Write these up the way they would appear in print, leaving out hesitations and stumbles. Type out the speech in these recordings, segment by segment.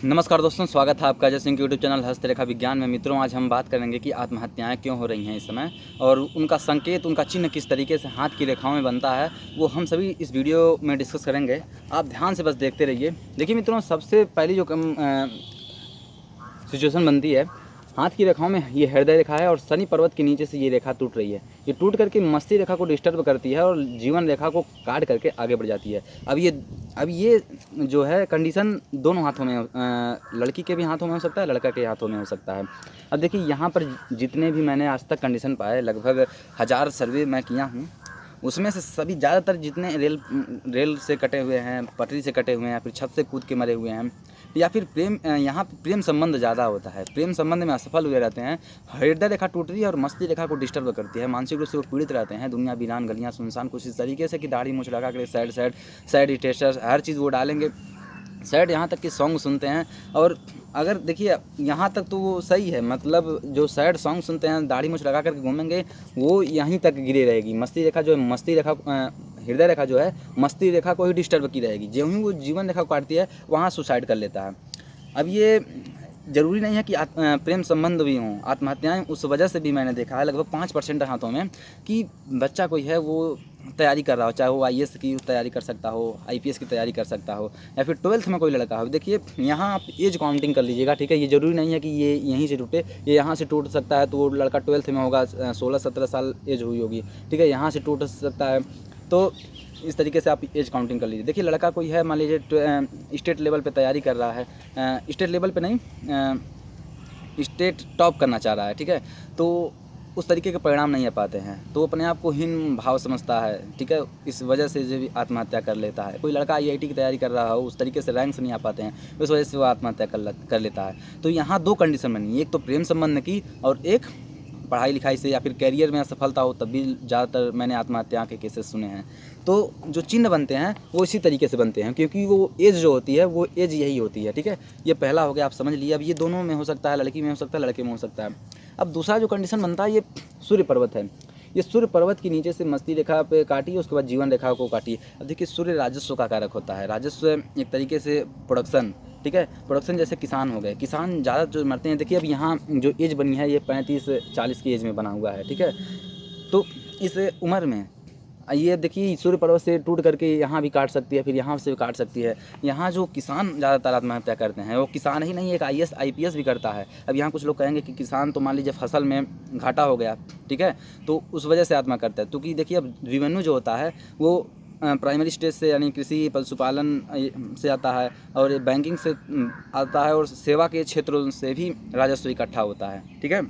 नमस्कार दोस्तों, स्वागत है आपका अजय सिंह के यूट्यूब चैनल हस्तरेखा विज्ञान में। मित्रों, आज हम बात करेंगे कि आत्महत्याएं क्यों हो रही हैं इस समय और उनका संकेत, उनका चिन्ह किस तरीके से हाथ की रेखाओं में बनता है, वो हम सभी इस वीडियो में डिस्कस करेंगे। आप ध्यान से बस देखते रहिए। देखिए मित्रों, सबसे पहली जो सिचुएशन बनती है, हाथ की रेखाओं में ये हृदय रेखा है और शनि पर्वत के नीचे से ये रेखा टूट रही है। ये टूट करके मस्ती रेखा को डिस्टर्ब करती है और जीवन रेखा को काट करके आगे बढ़ जाती है। अब ये जो है कंडीशन दोनों हाथों में, लड़की के भी हाथों में हो सकता है, लड़का के हाथों में हो सकता है। अब देखिए, यहाँ पर जितने भी मैंने आज तक कंडीशन पाए, लगभग 1000 सर्वे मैं किया हूँ, उसमें से सभी ज़्यादातर जितने रेल से कटे हुए हैं, पटरी से कटे हुए हैं, या फिर छत से कूद के मरे हुए हैं, या फिर यहाँ प्रेम संबंध ज़्यादा होता है, प्रेम संबंध में असफल हुए रहते हैं, हृदय रेखा टूट रही है और मस्ती रेखा को डिस्टर्ब करती है, मानसिक रूप से वो पीड़ित रहते हैं, दुनिया वीरान, गलियाँ सुनसान, कुछ इस तरीके से कि दाढ़ी मूँछ लगा कर सैड स्टेटस हर चीज़ वो डालेंगे, सैड, यहाँ तक कि सॉन्ग सुनते हैं। और अगर देखिए, यहाँ तक तो वो सही है, मतलब जो सैड सॉन्ग सुनते हैं, दाढ़ी मूँछ लगा करके घूमेंगे, वो यहीं तक गिरी रहेगी। मस्ती रेखा जो है, हृदय रेखा जो है, मस्ती रेखा को ही डिस्टर्ब की रहेगी। जो ही वो जीवन रेखा को काटती है, वहाँ सुसाइड कर लेता है। अब ये ज़रूरी नहीं है कि प्रेम संबंध भी हों। आत्महत्याएँ उस वजह से भी मैंने देखा है, लगभग 5% हाथों में, कि बच्चा कोई है वो तैयारी कर रहा हो, चाहे वो आईएएस की तैयारी कर सकता हो, आईपीएस की तैयारी कर सकता हो, या फिर 12th में कोई लड़का हो। देखिए, यहाँ आप एज काउंटिंग कर लीजिएगा, ठीक है। ये ज़रूरी नहीं है कि ये यहीं से टूटे, ये यहाँ से टूट सकता है, तो वो लड़का 12th में होगा, 16-17 साल एज हुई होगी, ठीक है, यहाँ से टूट सकता है। तो इस तरीके से आप एज काउंटिंग कर लीजिए। देखिए, लड़का कोई है, मान लीजिए स्टेट लेवल पे तैयारी कर रहा है, स्टेट लेवल पे नहीं, स्टेट टॉप करना चाह रहा है, ठीक है, तो उस तरीके के परिणाम नहीं आ पाते हैं, तो वो अपने आप को हीन भाव समझता है, ठीक है, इस वजह से जो भी आत्महत्या कर लेता है। कोई लड़का आईआईटी की तैयारी कर रहा हो, उस तरीके से रैंक्स नहीं आ पाते हैं, उस वजह से वो आत्महत्या कर लेता है। तो यहाँ 2 कंडीशन बनी, एक तो प्रेम संबंध की, और एक पढ़ाई लिखाई से या फिर करियर में असफलता हो, तब भी ज़्यादातर मैंने आत्महत्या के केसेस सुने हैं। तो जो चिन्ह बनते हैं वो इसी तरीके से बनते हैं, क्योंकि वो एज जो होती है, वो एज यही होती है, ठीक है। ये पहला हो गया, आप समझ लिए। अब ये दोनों में हो सकता है, लड़की में हो सकता है, लड़के में हो सकता है। अब दूसरा जो कंडीशन बनता है, ये सूर्य पर्वत है। ये सूर्य पर्वत के नीचे से मस्ती रेखा पे काटी, उसके बाद जीवन रेखा को काटी। अब देखिए, सूर्य राजस्व का कारक होता है। राजस्व एक तरीके से प्रोडक्शन, ठीक है, प्रोडक्शन। जैसे किसान हो गए, किसान ज़्यादा जो मरते हैं। देखिए, अब यहाँ जो एज बनी है, ये 35-40 की एज में बना हुआ है, ठीक है। तो इस उम्र में ये देखिए, सूर्य पर्वत से टूट करके यहाँ भी काट सकती है, फिर यहाँ से भी काट सकती है। यहाँ जो किसान ज़्यादातर आत्महत्या करते हैं, वो किसान ही नहीं, एक आईएएस आईपीएस भी करता है। अब यहाँ कुछ लोग कहेंगे कि किसान तो मान लीजिए फसल में घाटा हो गया, ठीक है, तो उस वजह से आत्महत्या करता है। क्योंकि देखिए, अब रेवेन्यू जो होता है, वो प्राइमरी स्टेज से, यानी कृषि पशुपालन से आता है, और बैंकिंग से आता है, और सेवा के क्षेत्रों से भी राजस्व इकट्ठा होता है, ठीक है।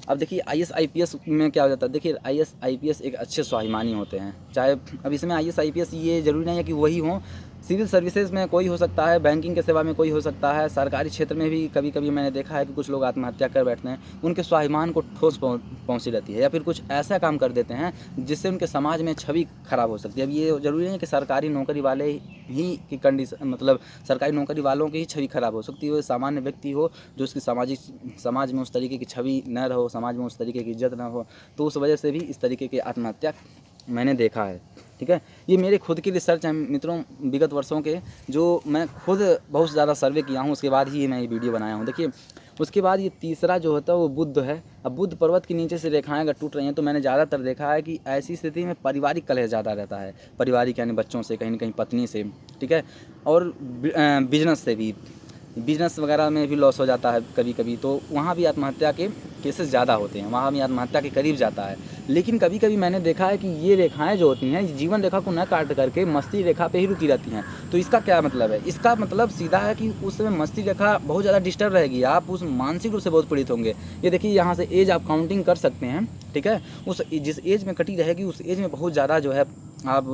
अब देखिए, आईएएस आईपीएस में क्या हो जाता है। देखिए, आईएएस आईपीएस एक अच्छे स्वाभिमानी होते हैं, चाहे अब इसमें आईएएस आईपीएस ये ज़रूरी नहीं है कि वही हों। सिविल सर्विसेज में कोई हो सकता है, बैंकिंग के सेवा में कोई हो सकता है, सरकारी क्षेत्र में भी कभी कभी मैंने देखा है कि कुछ लोग आत्महत्या कर बैठते हैं। उनके स्वाभिमान को ठोस पहुँची रहती है, या फिर कुछ ऐसा काम कर देते हैं जिससे उनके समाज में छवि खराब हो सकती है। अब ये ज़रूरी नहीं है कि सरकारी नौकरी वाले ही की कंडीशन, मतलब सरकारी नौकरी वालों की ही छवि खराब हो सकती है। वो सामान्य व्यक्ति हो, जो उसकी समाज में उस तरीके की छवि न रहो, समाज में उस तरीके की इज्जत न हो, तो उस वजह से भी इस तरीके की आत्महत्या मैंने देखा है, ठीक है। ये मेरे खुद की रिसर्च है मित्रों, विगत वर्षों के, जो मैं खुद बहुत ज़्यादा सर्वे किया हूँ, उसके बाद ही मैं ये वीडियो बनाया हूँ। देखिए, उसके बाद ये तीसरा जो होता है वो बुध है। अब बुध पर्वत के नीचे से रेखाएं अगर टूट रही हैं, तो मैंने ज़्यादातर देखा है कि ऐसी स्थिति में पारिवारिक कलह ज़्यादा रहता है, पारिवारिक यानी बच्चों से, कहीं ना कहीं पत्नी से, ठीक है, और बिजनेस से भी, बिजनेस वगैरह में भी लॉस हो जाता है कभी कभी, तो वहाँ भी आत्महत्या के केसेस ज़्यादा होते हैं, वहाँ भी आत्महत्या के करीब जाता है। लेकिन कभी कभी मैंने देखा है कि ये रेखाएं जो होती हैं, जीवन रेखा को न काट करके मस्ती रेखा पे ही रुकी रहती हैं। तो इसका क्या मतलब है? इसका मतलब सीधा है कि उस समय मस्ती रेखा बहुत ज़्यादा डिस्टर्ब रहेगी, आप उस मानसिक रूप से बहुत पीड़ित होंगे। ये देखिए, यहाँ से एज आप काउंटिंग कर सकते हैं, ठीक है। उस जिस एज में कटी रहेगी, उस एज में बहुत ज़्यादा जो है आप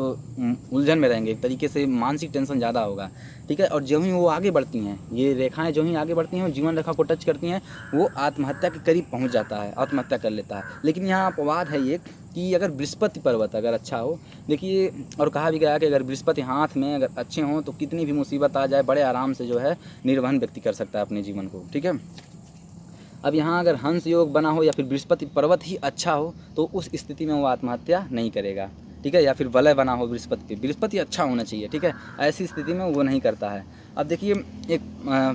उलझन में रहेंगे, एक तरीके से मानसिक टेंशन ज़्यादा होगा, ठीक है। और जो ही वो आगे बढ़ती हैं, ये रेखाएं जो ही आगे बढ़ती हैं, वो जीवन रेखा को टच करती हैं, वो आत्महत्या के करीब पहुंच जाता है, आत्महत्या कर लेता है। लेकिन यहाँ अपवाद है ये कि अगर बृहस्पति पर्वत अगर अच्छा हो, देखिए, और कहा भी गया कि अगर बृहस्पति हाथ में अगर अच्छे हों, तो कितनी भी मुसीबत आ जाए, बड़े आराम से जो है निर्वहन व्यक्ति कर सकता है अपने जीवन को, ठीक है। अब यहाँ अगर हंस योग बना हो या फिर बृहस्पति पर्वत ही अच्छा हो, तो उस स्थिति में वो आत्महत्या नहीं करेगा। ठीक है, या फिर वलय बना हो बृहस्पति पे, बृहस्पति अच्छा होना चाहिए, ठीक है, ऐसी स्थिति में वो नहीं करता है। अब देखिए एक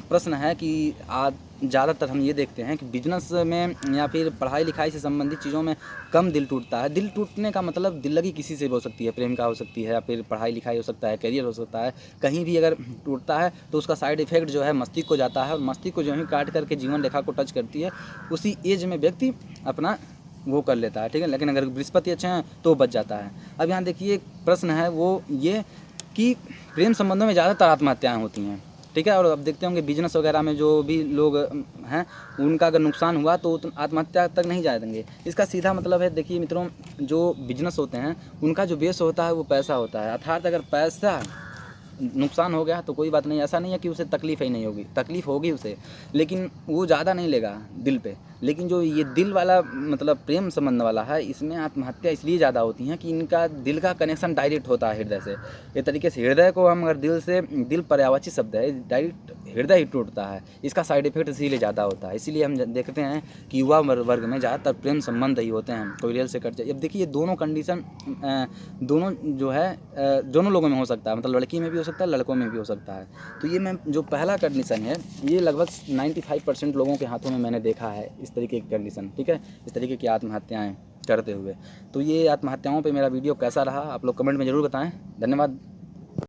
प्रश्न है कि आज ज़्यादातर हम ये देखते हैं कि बिजनेस में या फिर पढ़ाई लिखाई से संबंधित चीज़ों में कम दिल टूटता है। दिल टूटने का मतलब दिल लगी किसी से भी हो सकती है, प्रेम का हो सकती है, या फिर पढ़ाई लिखाई हो सकता है, करियर हो सकता है, कहीं भी अगर टूटता है तो उसका साइड इफेक्ट जो है मस्तिष्क को जाता है, और मस्तिष्क को जो ही काट करके जीवन रेखा को टच करती है, उसी एज में व्यक्ति अपना वो कर लेता है, ठीक है। लेकिन अगर बृहस्पति अच्छे हैं तो बच जाता है। अब यहाँ देखिए एक प्रश्न है वो ये कि प्रेम संबंधों में ज़्यादातर आत्महत्याएँ होती हैं, ठीक है। और अब देखते होंगे बिजनेस वगैरह में जो भी लोग हैं उनका अगर नुकसान हुआ तो आत्महत्या तक नहीं जाएंगे। इसका सीधा मतलब है, देखिए मित्रों, जो बिजनेस होते हैं उनका जो बेस होता है वो पैसा होता है, अर्थात अगर पैसा नुकसान हो गया तो कोई बात नहीं, ऐसा नहीं है कि उसे तकलीफ़ ही नहीं होगी, तकलीफ़ होगी उसे, लेकिन वो ज़्यादा नहीं लेगा दिल पे। लेकिन जो ये दिल वाला मतलब प्रेम संबंध वाला है, इसमें आत्महत्या इसलिए ज़्यादा होती हैं कि इनका दिल का कनेक्शन डायरेक्ट होता है हृदय से। एक तरीके से हृदय को हम अगर दिल से, दिल पर्यायवाची शब्द है, डायरेक्ट हृदय ही टूटता है, इसका साइड इफेक्ट इसीलिए ज़्यादा होता है। इसीलिए हम देखते हैं कि युवा वर्ग में ज़्यादातर प्रेम संबंध ही होते हैं, कोई रेल से कट जाए। अब देखिए ये दोनों कंडीशन दोनों जो है दोनों लोगों में हो सकता है, मतलब लड़की में भी हो सकता है, लड़कों में भी हो सकता है। तो ये मैं जो पहला कंडीशन है ये लगभग 95% लोगों के हाथों में मैंने देखा है इस तरीके की कंडीशन, ठीक है, इस तरीके की आत्महत्याएँ करते हुए। तो ये आत्महत्याओं पे मेरा वीडियो कैसा रहा आप लोग कमेंट में ज़रूर बताएं। धन्यवाद।